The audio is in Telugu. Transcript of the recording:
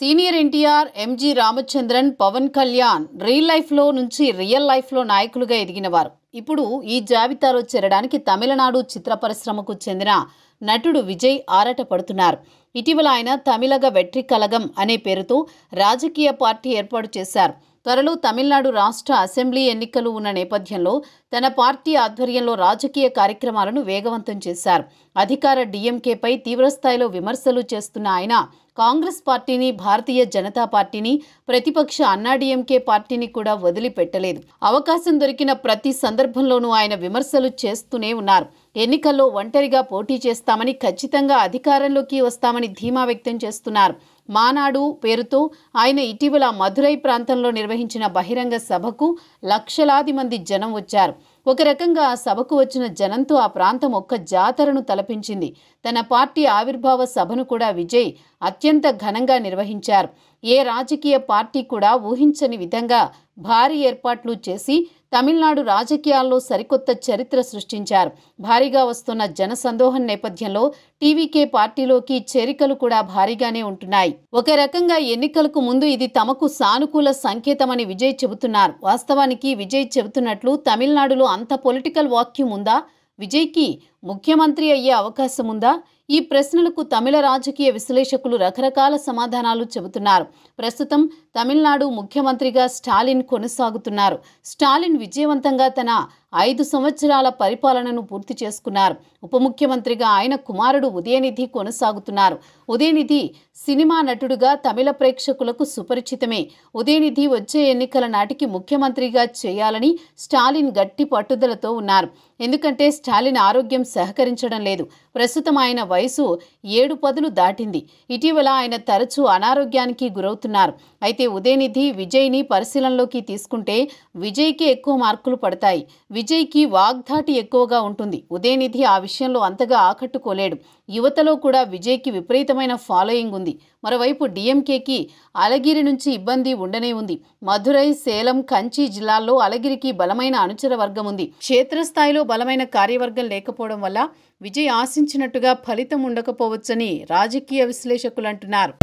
Senior NTR, MG Ramachandran, Pawan Kalyan real life లో నాయకులుగా ఎదిగినవారు. ఇప్పుడు ఈ జాబితాలో చేరడానికి తమిళనాడు చిత్ర పరిశ్రమకు చెందిన నటుడు విజయ్ ఆరాటపడుతున్నారు. ఇటీవల ఆయన తమిళగ వెట్రి కలగం అనే పేరుతో రాజకీయ పార్టీ ఏర్పాటు చేశారు. త్వరలో తమిళనాడు రాష్ట్ర అసెంబ్లీ ఎన్నికలు ఉన్న నేపథ్యంలో తన పార్టీ ఆధ్వర్యంలో రాజకీయ కార్యక్రమాలను వేగవంతం చేశారు. అధికార డీఎంకేపై తీవ్రస్థాయిలో విమర్శలు చేస్తున్న ఆయన కాంగ్రెస్ పార్టీని, భారతీయ జనతా పార్టీని, ప్రతిపక్ష అన్నాడీఎంకే పార్టీని కూడా వదిలిపెట్టలేదు. అవకాశం దొరికిన ప్రతి సందర్భంలోనూ ఆయన విమర్శలు చేస్తూనే ఉన్నారు. ఎన్నికల్లో ఒంటరిగా పోటీ చేస్తామని, ఖచ్చితంగా అధికారంలోకి వస్తామని ధీమా వ్యక్తం చేస్తున్నారు. మానాడు పేరుతో ఆయన ఇటీవల మధురై ప్రాంతంలో నిర్వహించిన బహిరంగ సభకు లక్షలాది మంది జనం వచ్చారు. ఒక రకంగా ఆ సభకు వచ్చిన జనంతో ఆ ప్రాంతం ఒక్క జాతరను తలపించింది. తన పార్టీ ఆవిర్భావ సభను కూడా విజయ్ అత్యంత ఘనంగా నిర్వహించారు. ఏ రాజకీయ పార్టీ కూడా ఊహించని విధంగా భారీ ఏర్పాట్లు చేసి తమిళనాడు రాజకీయాల్లో సరికొత్త చరిత్ర సృష్టించారు. భారీగా వస్తున్న జనసందోహం నేపథ్యంలో టీవీకే పార్టీలోకి చేరికలు కూడా భారీగానే ఉంటున్నాయి. ఒక రకంగా ఎన్నికలకు ముందు ఇది తమకు సానుకూల సంకేతమని విజయ్ చెబుతున్నారు. వాస్తవానికి విజయ్ చెబుతున్నట్లు తమిళనాడులో అంత పొలిటికల్ వాక్యూమ్ ఉందా? విజయ్కి ముఖ్యమంత్రి అయ్యే అవకాశం ఉందా? ఈ ప్రశ్నలకు తమిళ రాజకీయ విశ్లేషకులు రకరకాల సమాధానాలు చెబుతున్నారు. ప్రస్తుతం తమిళనాడు ముఖ్యమంత్రిగా స్టాలిన్ కొనసాగుతున్నారు. స్టాలిన్ విజయవంతంగా తన 5 సంవత్సరాల పరిపాలనను పూర్తి చేసుకున్నారు. ఉప ముఖ్యమంత్రిగా ఆయన కుమారుడు ఉదయనిధి కొనసాగుతున్నారు. ఉదయనిధి సినిమా నటుడుగా తమిళ ప్రేక్షకులకు సుపరిచితమే. ఉదయనిధి వచ్చే ఎన్నికల నాటికి ముఖ్యమంత్రిగా చేయాలని స్టాలిన్ గట్టి పట్టుదలతో ఉన్నారు. ఎందుకంటే స్టాలిన్ ఆరోగ్యం సహకరించడం లేదు. ప్రస్తుతం ఆయన వయసు 7 పదులు దాటింది. ఇటీవల ఆయన తరచూ అనారోగ్యానికి గురవుతున్నారు. అయితే ఉదయనిధి, విజయ్ని పరిశీలనలోకి తీసుకుంటే విజయ్కి ఎక్కువ మార్కులు పడతాయి. విజయ్కి వాగ్ధాటి ఎక్కువగా ఉంటుంది. ఉదయనిధి ఆ విషయంలో అంతగా ఆకట్టుకోలేడు. యువతలో కూడా విజయ్కి విపరీతమైన ఫాలోయింగ్ ఉంది. మరోవైపు డీఎంకేకి అళగిరి నుంచి ఇబ్బంది ఉండనే ఉంది. మధురై, సేలం, కంచి జిల్లాల్లో అళగిరికి బలమైన అనుచర వర్గం ఉంది. క్షేత్రస్థాయిలో బలమైన కార్యవర్గం లేకపోవడం వల్ల విజయ్ ఆశించినట్టుగా ఫలితం ఉండకపోవచ్చని రాజకీయ విశ్లేషకులు అంటున్నారు.